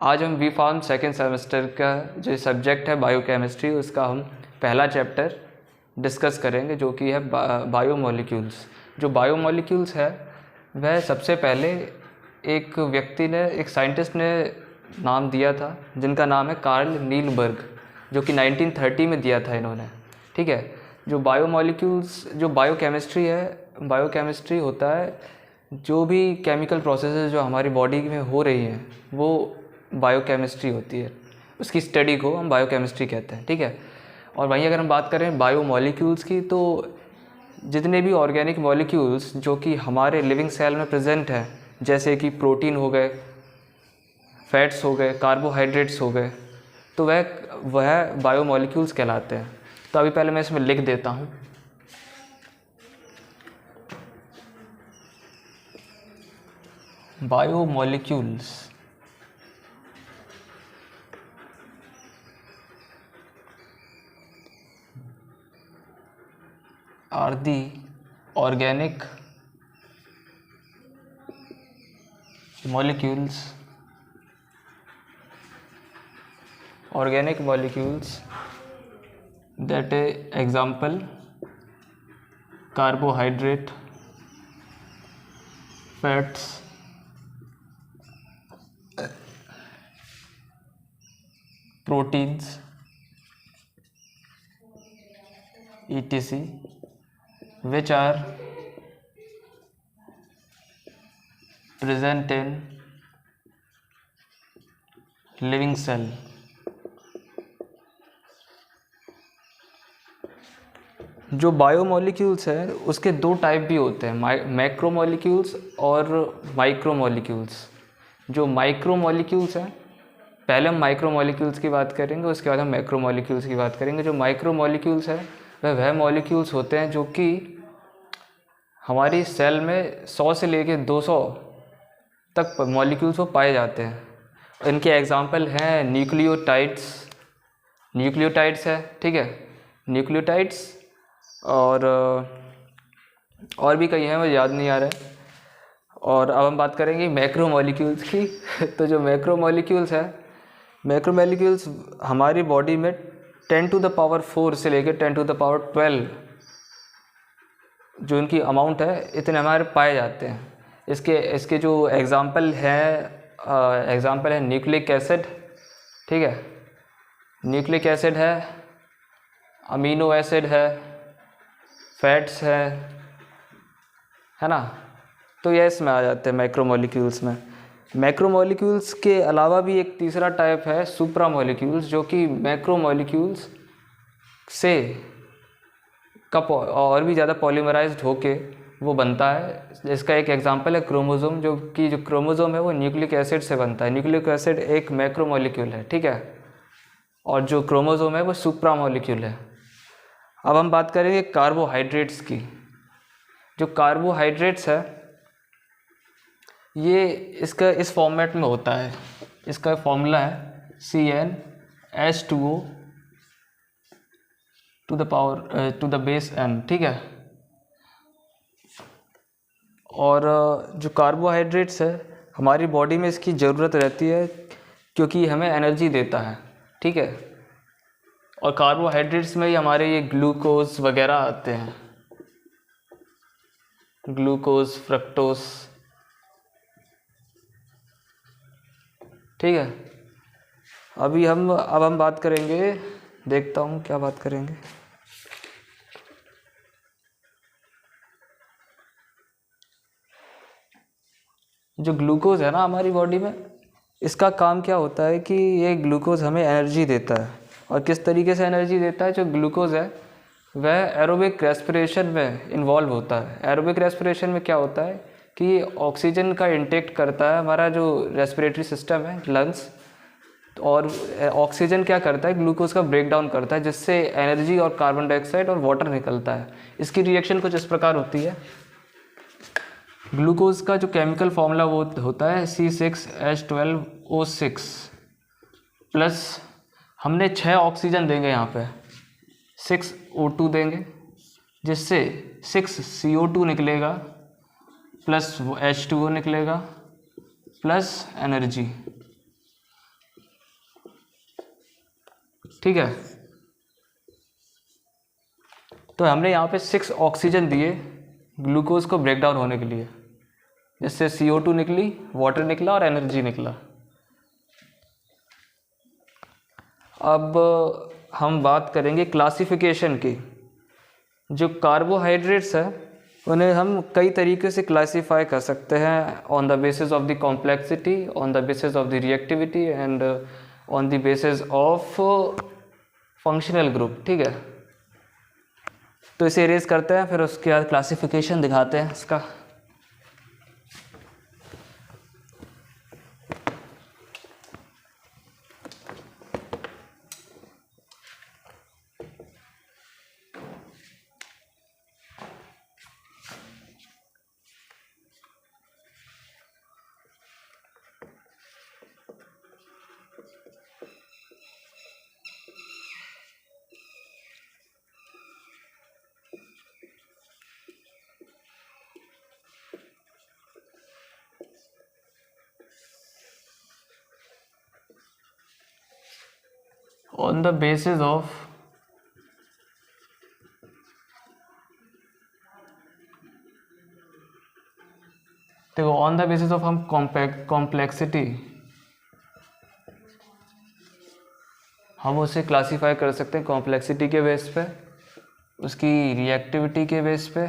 आज हम we farm second semester का जो सब्जेक्ट है बायोकेमिस्ट्री, उसका हम पहला चैप्टर डिस्कस करेंगे जो कि है बायोमोलिक्यूल्स। जो बायोमोलिक्यूल्स है वह सबसे पहले एक व्यक्ति ने, एक साइंटिस्ट ने नाम दिया था जिनका नाम है कार्ल नीलबर्ग, जो कि 1930 में दिया था इन्होंने। ठीक है। जो बायोमोलिक्यूल्स, जो बायोकेमिस्ट्री है, बायोकेमिस्ट्री होता है जो भी केमिकल प्रोसेसेस जो हमारी बॉडी में हो रही हैं वो बायोकेमिस्ट्री होती है, उसकी स्टडी को हम बायोकेमिस्ट्री कहते हैं। ठीक है। और वहीं अगर हम बात करें बायोमोलिक्यूल्स की, तो जितने भी ऑर्गेनिक मॉलिक्यूल्स जो कि हमारे लिविंग सेल में प्रेजेंट हैं, जैसे कि प्रोटीन हो गए, फैट्स हो गए, कार्बोहाइड्रेट्स हो गए, तो वह बायोमोलिक्यूल्स कहलाते हैं। तो अभी पहले मैं इसमें लिख देता हूँ। Biomolecules are the organic molecules that example carbohydrate, fats, proteins, etc., which are present in living cell। जो बायोमोलिक्यूल्स है उसके दो टाइप भी होते हैं, मैक्रोमोलिक्यूल्स और माइक्रोमोलिक्यूल्स। जो माइक्रोमोलिक्यूल्स हैं, पहले हम माइक्रोमोलिक्यूल्स की बात करेंगे, उसके बाद हम मैक्रोमोलिक्यूल्स की बात करेंगे। जो माइक्रोमोलिक्यूल्स हैं वह मॉलिक्यूल्स होते हैं जो कि हमारी सेल में 100 से लेकर 200 तक मॉलिक्यूल्स वो पाए जाते हैं। इनके एग्जांपल हैं न्यूक्लियोटाइड्स है। ठीक है, न्यूक्लियोटाइड्स और भी कई हैं, मुझे याद नहीं आ रहा है। और अब हम बात करेंगे मैक्रोमोलिक्यूल्स की। तो जो मैक्रोमोलिक्यूल्स है, मैक्रोमोलिक्यूल्स हमारी बॉडी में 10⁴ से लेकर 10⁻12 जो इनकी अमाउंट है, इतने हमारे पाए जाते हैं। इसके जो एग्जांपल है न्यूक्लिक एसिड। ठीक है, न्यूक्लिक एसिड है, अमीनो एसिड है, फैट्स है ना। तो ये इसमें आ जाते हैं मैक्रोमोलिक्यूल्स में। मैक्रोमोलिक्यूल्स के अलावा भी एक तीसरा टाइप है सुप्रामोलिक्यूल्स, जो कि मैक्रोमोलिक्यूल्स से कप और भी ज़्यादा पॉलीमराइज्ड होके वो बनता है। इसका एक एग्जांपल है क्रोमोसोम, जो क्रोमोसोम है वो न्यूक्लिक एसिड से बनता है। न्यूक्लिक एसिड एक मैक्रोमोलिक्यूल है। ठीक है, और जो क्रोमोसोम है वो सुप्रामोलिक्यूल है। अब हम बात करेंगे कार्बोहाइड्रेट्स की। जो कार्बोहाइड्रेट्स है ये इसका इस फॉर्मेट में होता है। इसका फॉर्मूला है CnH2O to the base n। ठीक है, और जो कार्बोहाइड्रेट्स है हमारी बॉडी में इसकी ज़रूरत रहती है क्योंकि हमें एनर्जी देता है। ठीक है, और कार्बोहाइड्रेट्स में ही हमारे ये ग्लूकोज वगैरह आते हैं, ग्लूकोज, फ्रक्टोज। ठीक है, अब हम बात करेंगे, देखता हूँ क्या बात करेंगे। जो ग्लूकोज है ना हमारी बॉडी में, इसका काम क्या होता है कि ये ग्लूकोज हमें एनर्जी देता है। और किस तरीके से एनर्जी देता है? जो ग्लूकोज है वह एरोबिक रेस्पिरेशन में इन्वॉल्व होता है। एरोबिक रेस्पिरेशन में क्या होता है कि ऑक्सीजन का इंटेक करता है हमारा जो रेस्पिरेटरी सिस्टम है, लंग्स, और ऑक्सीजन क्या करता है, ग्लूकोज का ब्रेक डाउन करता है, जिससे एनर्जी और कार्बन डाइऑक्साइड और वाटर निकलता है। इसकी रिएक्शन कुछ इस प्रकार होती है। ग्लूकोज का जो केमिकल फॉर्मूला वो होता है C6H12O6 प्लस हमने 6 ऑक्सीजन देंगे, यहाँ पे 6 O2 देंगे, जिससे 6 CO2 निकलेगा प्लस H2O निकलेगा प्लस एनर्जी। ठीक है। तो हमने यहाँ पे 6 ऑक्सीजन दिए ग्लूकोज को ब्रेक डाउन होने के लिए, जिससे CO2 निकली, वाटर निकला और एनर्जी निकला। अब हम बात करेंगे क्लासिफिकेशन की। जो कार्बोहाइड्रेट्स है उन्हें हम कई तरीके से क्लासीफाई कर सकते हैं, on the basis of the complexity, on the basis of the reactivity and on the basis of functional group. ठीक है, तो इसे इरेज करते हैं, फिर उसके बाद क्लासिफिकेशन दिखाते हैं इसका। On the basis of देखो, ऑन द बेसिस ऑफ हम कॉम्प्लेक्सिटी हम उसे क्लासीफाई कर सकते हैं कॉम्प्लेक्सिटी के बेस पे, उसकी रिएक्टिविटी के बेस पे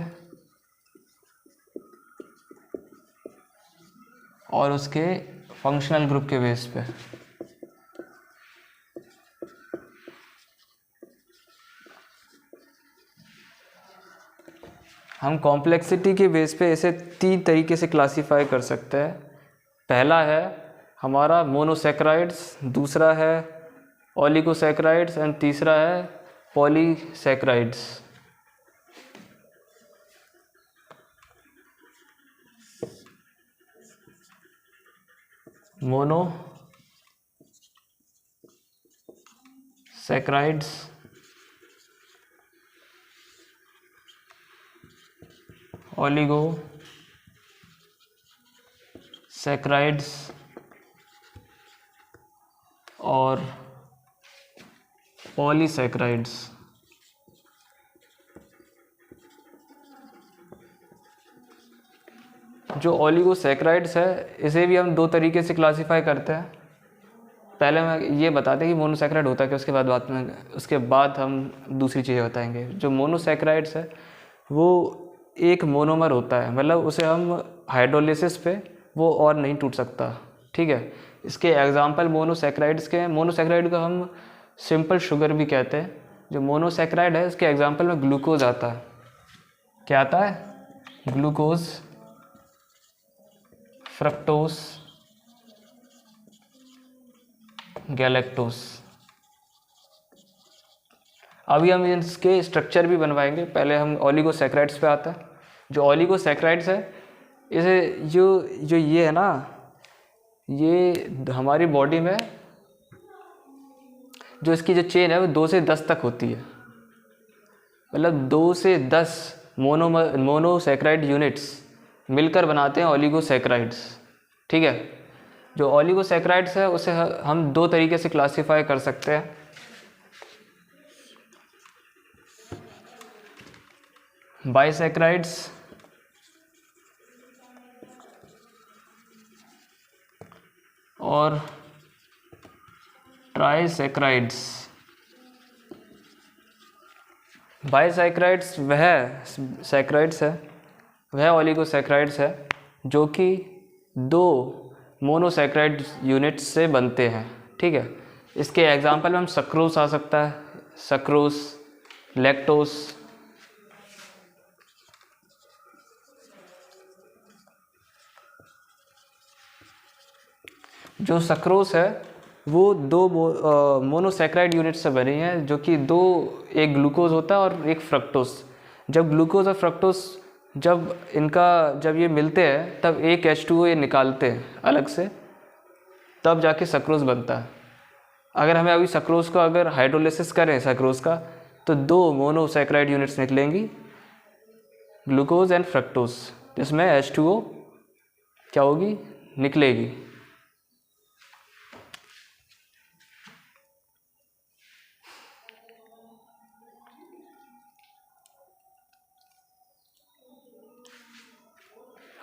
और उसके फंक्शनल ग्रुप के बेस पे। हम कॉम्प्लेक्सिटी के बेस पे इसे 3 तरीके से क्लासीफाई कर सकते हैं। पहला है हमारा मोनोसैकराइड्स, दूसरा है ओलिगोसैकराइड्स एंड तीसरा है पॉलीसैकराइड्स। मोनोसैकराइड्स, ओलिगोसैकराइड्स और पॉलीसैकराइड्स। जो ओलिगोसैकराइड्स है इसे भी हम 2 तरीके से क्लासीफाई करते हैं। पहले मैं ये बता दें कि मोनोसैकराइड होता है कि उसके बाद हम दूसरी चीज़ें बताएंगे। जो मोनोसैकराइड्स है वो एक मोनोमर होता है, मतलब उसे हम हाइड्रोलिसिस पे वो और नहीं टूट सकता। ठीक है, इसके एग्जांपल मोनोसैकराइड्स के हैं। मोनोसैकराइड को हम सिंपल शुगर भी कहते हैं। जो मोनोसैकराइड है उसके एग्जांपल में ग्लूकोज आता है। क्या आता है? Glucose, fructose, galactose. अभी हम इसके स्ट्रक्चर भी बनवाएंगे। पहले हम ओलिगोसैकराइड्स पे आता है। जो ओलिगोसैकराइड्स है इसे जो ये है ना, ये हमारी बॉडी में जो इसकी जो चेन है वो 2 से 10 तक होती है। मतलब 2 से 10 मोनोसैकराइड यूनिट्स मिलकर बनाते हैं ओलिगोसैकराइड्स। ठीक है, जो ओलिगोसैकराइड्स है उसे हम 2 तरीके से क्लासीफाई कर सकते हैं। बाइसैकराइड्स और ट्राइसैकराइड्स। बाइसैकराइड्स वह सैकराइड्स है, वह ओलिगोसैकराइड्स है जो कि 2 मोनोसैकराइड यूनिट्स से बनते हैं। ठीक है, इसके एग्जांपल में हम सक्रोज आ सकता है, सक्रोज, लैक्टोज। जो सक्रोज है वो 2 मोनोसैकराइड यूनिट से बनी है, जो कि 2, एक ग्लूकोज होता है और एक फ्रक्टोज। जब ग्लूकोज और फ्रक्टोज जब ये मिलते हैं तब एक H2O ये निकालते हैं अलग से, तब जाके सक्रोज बनता है। अगर हमें अभी सक्रोज को अगर हाइड्रोलिसिस करें सक्रोज का, तो 2 मोनोसैकराइड यूनिट्स निकलेंगी, ग्लूकोज एंड फ्रक्टोज, जिसमें H2O क्या होगी, निकलेगी।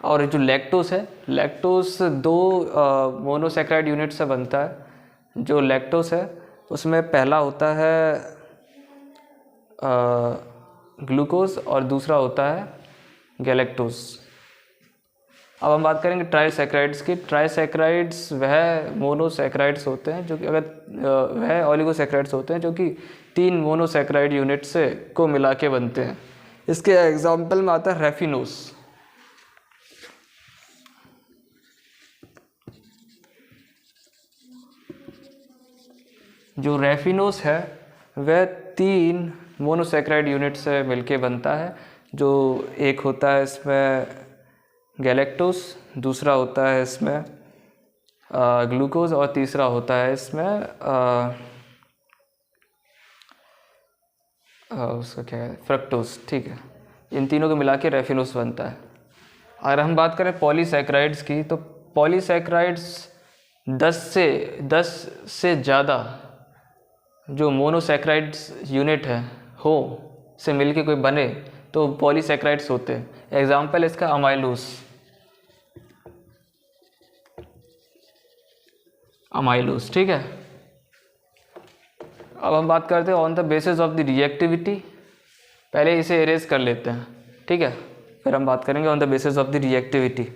और जो लैक्टोस है, लैक्टोस 2 मोनोसेक्राइड यूनिट से बनता है। जो लैक्टोस है उसमें पहला होता है ग्लूकोज और दूसरा होता है गैलेक्टोस। अब हम बात करेंगे ट्राइसैकराइड्स की। ट्राइसैकराइड्स वह मोनोसैकराइड्स होते हैं जो कि वह ओलिगोसैकराइड्स होते हैं जो कि 3 मोनोसैकराइड यूनिट से को मिला के बनते हैं। इसके एग्जाम्पल में आता है रेफिनोस। जो रेफिनोस है वह 3 मोनोसैकराइड यूनिट से मिलके बनता है। जो एक होता है इसमें गैलेक्टोस, दूसरा होता है इसमें ग्लूकोज और तीसरा होता है इसमें उसका क्या है, फ्रक्टोज। ठीक है, इन तीनों को मिला के रेफिनोस बनता है। अगर हम बात करें पॉलीसैकराइड्स की, तो पॉलीसैकराइड्स 10 से ज़्यादा जो मोनोसैकराइड्स यूनिट है हो से मिलके कोई बने तो पॉलीसैकराइड्स होते हैं। एग्जाम्पल इसका अमाइलोस। ठीक है, अब हम बात करते हैं on the basis of the reactivity. पहले इसे इरेज कर लेते हैं, ठीक है, फिर हम बात करेंगे on the basis of the reactivity.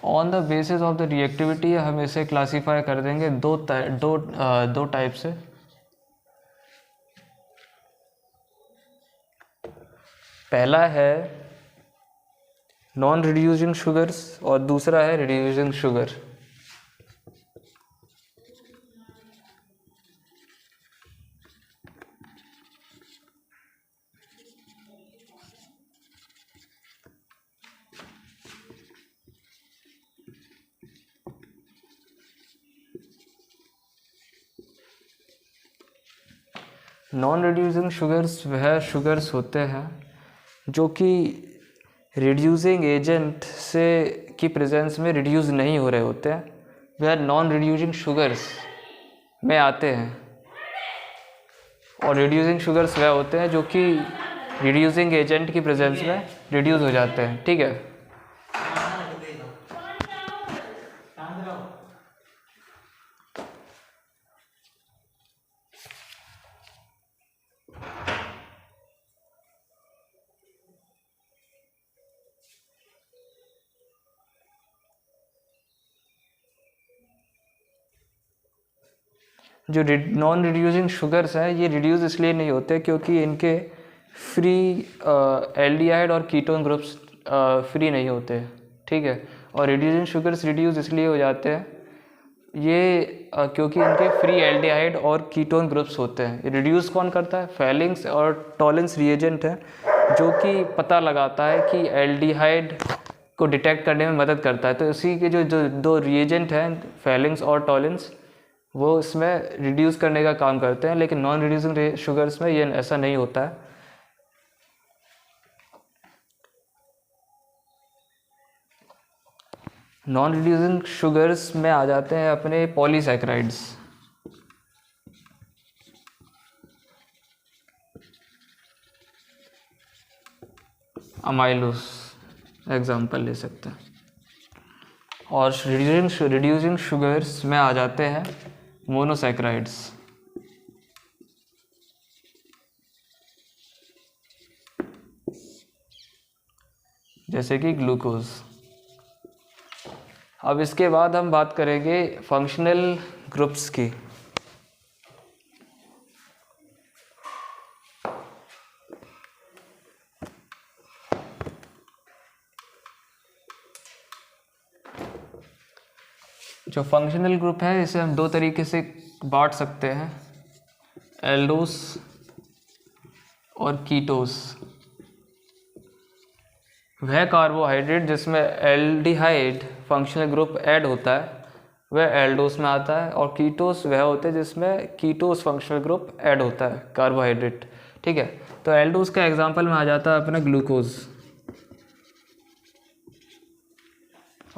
On the basis of the reactivity हम इसे क्लासीफाई कर देंगे दो टाइप से। पहला है नॉन रिड्यूसिंग शुगर्स और दूसरा है reducing sugar. Non reducing sugars वह शुगर्स होते हैं जो कि रिड्यूसिंग एजेंट से की प्रेजेंस में रिड्यूस नहीं हो रहे होते हैं, वह नॉन रिड्यूसिंग शुगर्स में आते हैं। और रिड्यूसिंग शुगर्स वह होते हैं जो कि रिड्यूसिंग एजेंट की प्रेजेंस में रिड्यूस हो जाते हैं। ठीक है, जो नॉन रिड्यूसिंग शुगर्स हैं ये रिड्यूस इसलिए नहीं होते क्योंकि इनके फ्री एल्डिहाइड और कीटोन ग्रुप्स फ्री नहीं होते। ठीक है, और रिड्यूसिंग शुगर्स रिड्यूस इसलिए हो जाते हैं ये क्योंकि इनके फ्री एल्डिहाइड और कीटोन ग्रुप्स होते हैं। रिड्यूस कौन करता है? फेलिंग्स और टॉलेंस रिएजेंट है जो कि पता लगाता है कि एल्डिहाइड को डिटेक्ट करने में मदद करता है। तो इसी के जो दो रिएजेंट हैं फेलिंग्स और टॉलेंस, वो इसमें रिड्यूस करने का काम करते हैं। लेकिन नॉन रिड्यूसिंग शुगर्स में ये ऐसा नहीं होता है। नॉन रिड्यूसिंग शुगर्स में आ जाते हैं अपने पॉलीसैकराइड्स। अमाइलोस एग्जाम्पल ले सकते हैं। और रिड्यूसिंग शुगर्स में आ जाते हैं मोनोसैकराइड्स। जैसे कि ग्लूकोज। अब इसके बाद हम बात करेंगे फंक्शनल ग्रुप्स की। जो फंक्शनल ग्रुप है इसे हम दो तरीके से बांट सकते हैं, एल्डोस और कीटोस। वह कार्बोहाइड्रेट जिसमें एल्डिहाइड फंक्शनल ग्रुप ऐड होता है वह एल्डोस में आता है, और कीटोस वह होते हैं जिसमें कीटोस फंक्शनल ग्रुप ऐड होता है कार्बोहाइड्रेट। ठीक है, तो एल्डोस का एग्जांपल में आ जाता है अपना ग्लूकोज,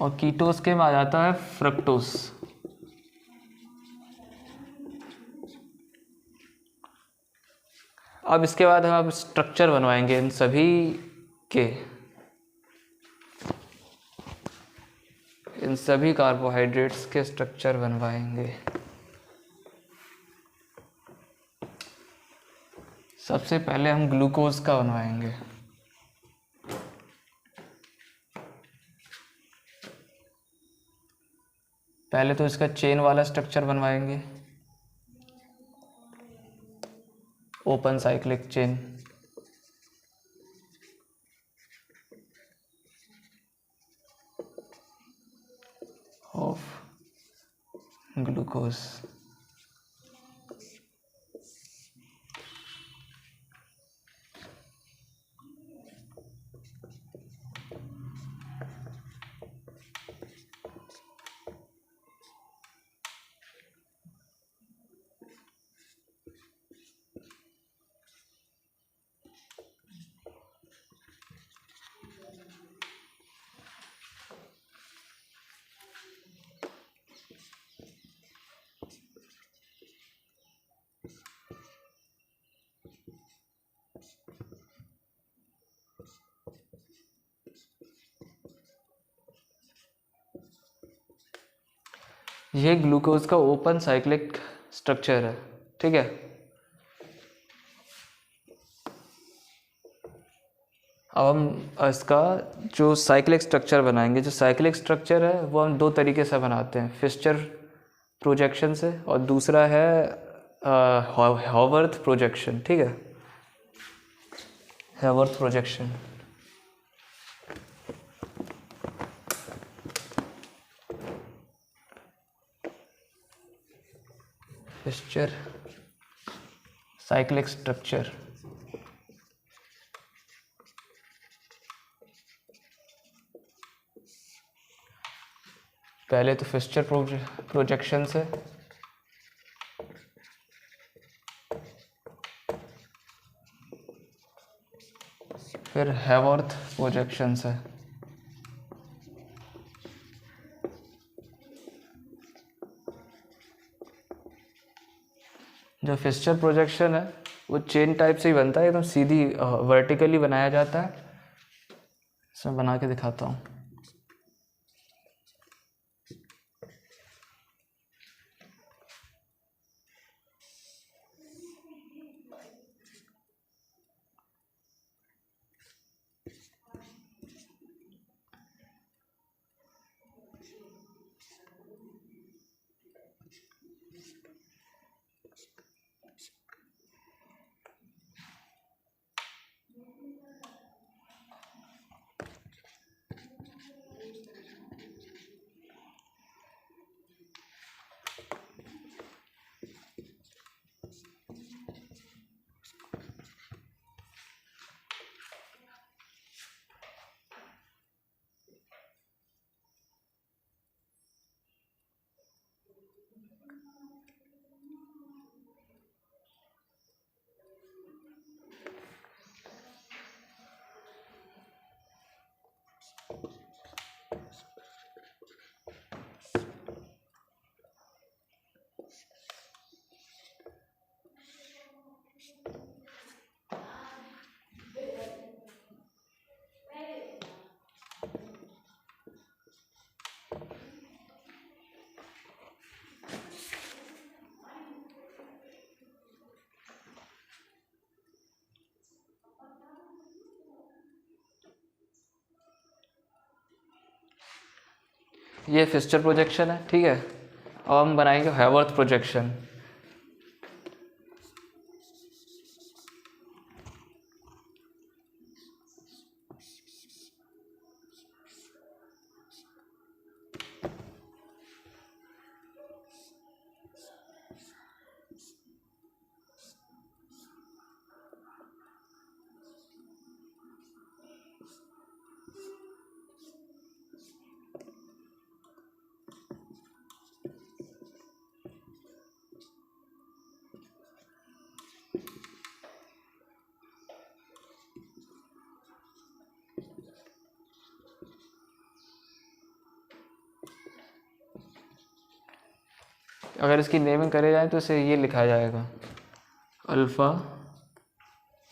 और कीटोस के में आ जाता है फ्रक्टोस। अब इसके बाद हम अब स्ट्रक्चर बनवाएंगे इन सभी के, इन सभी कार्बोहाइड्रेट्स के स्ट्रक्चर बनवाएंगे। सबसे पहले हम ग्लूकोज का बनवाएंगे। पहले तो इसका चेन वाला स्ट्रक्चर बनवाएंगे, open cyclic chain. Of glucose. ये ग्लूकोज का ओपन साइक्लिक स्ट्रक्चर है, ठीक है। अब हम इसका जो साइक्लिक स्ट्रक्चर बनाएंगे, जो साइक्लिक स्ट्रक्चर है वो हम दो तरीके से बनाते हैं, फिस्चर प्रोजेक्शन से, और दूसरा है हॉवर्थ प्रोजेक्शन, ठीक है। Haworth projection. Fischer cyclic structure. पहले तो फिस्चर प्रोजेक्शन से, फिर हैवर्थ प्रोजेक्शन से। जो फिस्चर प्रोजेक्शन है वो चेन टाइप से ही बनता है, एकदम सीधी वर्टिकली बनाया जाता है। इसमें बना के दिखाता हूँ। ये फिस्चर प्रोजेक्शन है, ठीक है। अब हम बनाएंगे हैवर्थ प्रोजेक्शन। अगर इसकी नेमिंग करे जाए तो इसे ये लिखा जाएगा अल्फ़ा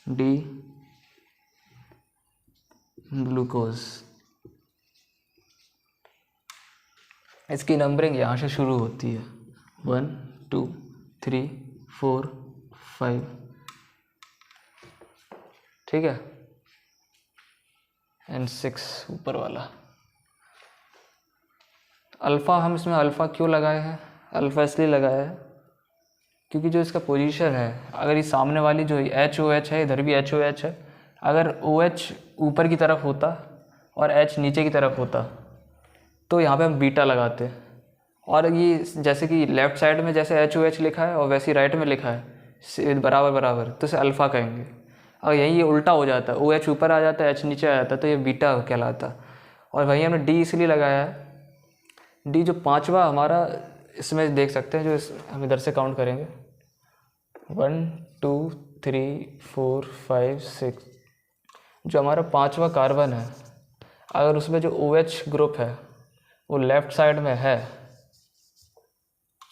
डी ग्लूकोज। इसकी नंबरिंग यहाँ से शुरू होती है 1 2 3 4 5, ठीक है, एंड 6 ऊपर वाला। अल्फ़ा हम इसमें अल्फ़ा क्यों लगाए हैं? अल्फ़ा इसलिए लगाया है क्योंकि जो इसका पोजीशन है, अगर ये सामने वाली जो HOH है, इधर भी HOH है, अगर OH ऊपर की तरफ होता और H नीचे की तरफ होता तो यहाँ पे हम बीटा लगाते। और ये जैसे कि लेफ़्ट साइड में जैसे HOH लिखा है और वैसे ही राइट में लिखा है बराबर बराबर, तो इसे अल्फ़ा कहेंगे। और यहीं ये उल्टा हो जाता है, OH ऊपर आ जाता है, H नीचे आ जाता है, तो ये बीटा कहलाता। और वहीं हमने D इसलिए लगाया है, D जो पांचवा हमारा इसमें देख सकते हैं, जो हम इधर से काउंट करेंगे 1 2 3 4 5 6, जो हमारा पांचवा कार्बन है, अगर उसमें जो OH ग्रुप है वो लेफ़्ट साइड में है,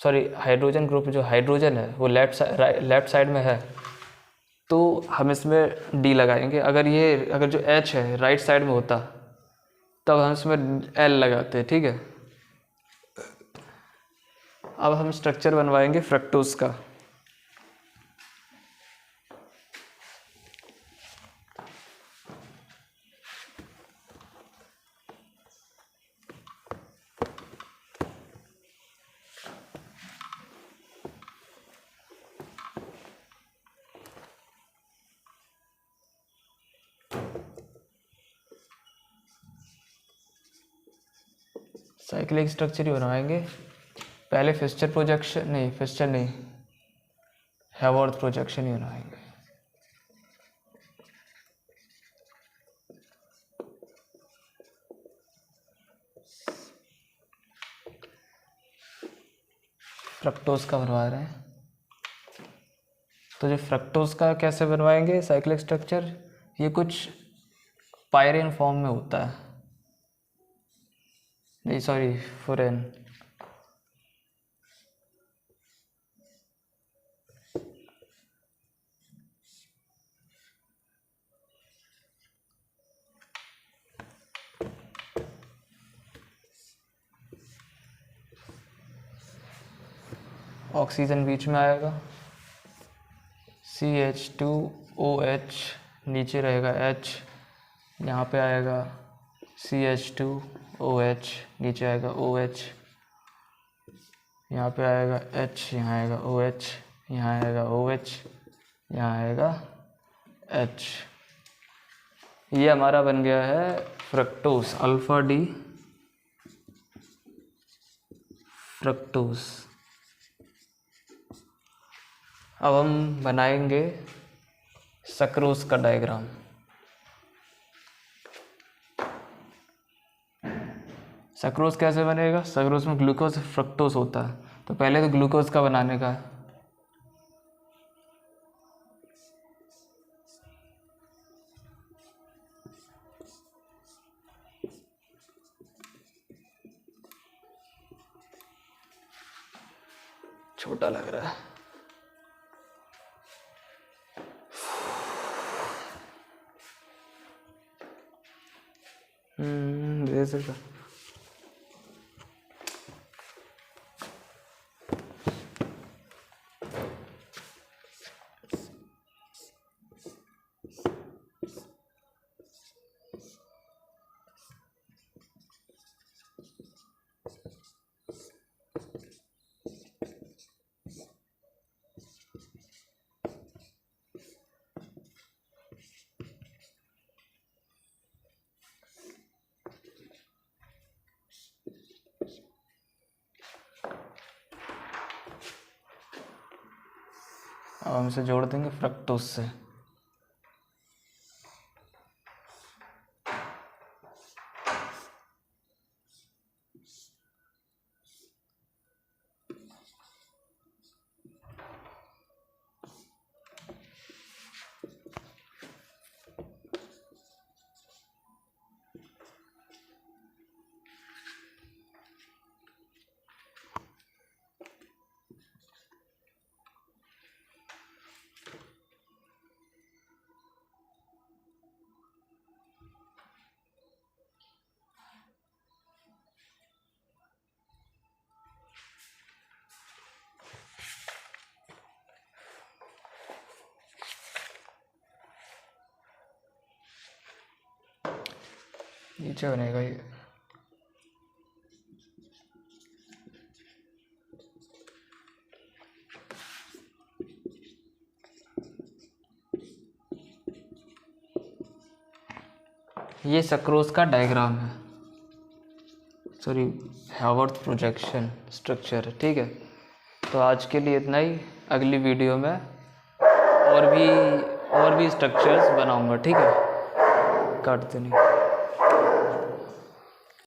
सॉरी हाइड्रोजन ग्रुप जो हाइड्रोजन है वो लेफ़्ट साइड में है, तो हम इसमें D लगाएंगे। अगर जो H है राइट साइड में होता तब हम इसमें L लगाते, ठीक है। अब हम स्ट्रक्चर बनवाएंगे फ्रक्टोज का। साइक्लिक स्ट्रक्चर ही बनवाएंगे। पहले फिस्चर नहीं, हैवर्थ प्रोजेक्शन ही बनाएंगे। फ्रक्टोज का बनवा रहे हैं, तो जो फ्रक्टोज का कैसे बनवाएंगे साइक्लिक स्ट्रक्चर, ये कुछ पायरेन फॉर्म में होता है, नहीं सॉरी फुरेन। ऑक्सीजन बीच में आएगा, CH2OH नीचे रहेगा H, यहाँ पे आएगा CH2OH, नीचे आएगा OH, यहाँ पे आएगा H, यहाँ आएगा OH, यहाँ आएगा OH, यहाँ आएगा H। ये हमारा बन गया है फ्रक्टोज, अल्फ़ा डी फ्रक्टोज। अब हम बनाएंगे सक्रोज का डायग्राम। सक्रोज कैसे बनेगा? सक्रोज में ग्लूकोज फ्रक्टोज होता है, तो पहले तो ग्लूकोज का बनाने का है। छोटा लग रहा है। दे सकता। अब हम इसे जोड़ देंगे फ्रक्टोज से। नीचे बनेगा ये। ये सक्रोज का डायग्राम है, सॉरी हावर्थ प्रोजेक्शन स्ट्रक्चर है, ठीक है। तो आज के लिए इतना ही, अगली वीडियो में और भी स्ट्रक्चर्स बनाऊंगा, ठीक है। काटते नहीं।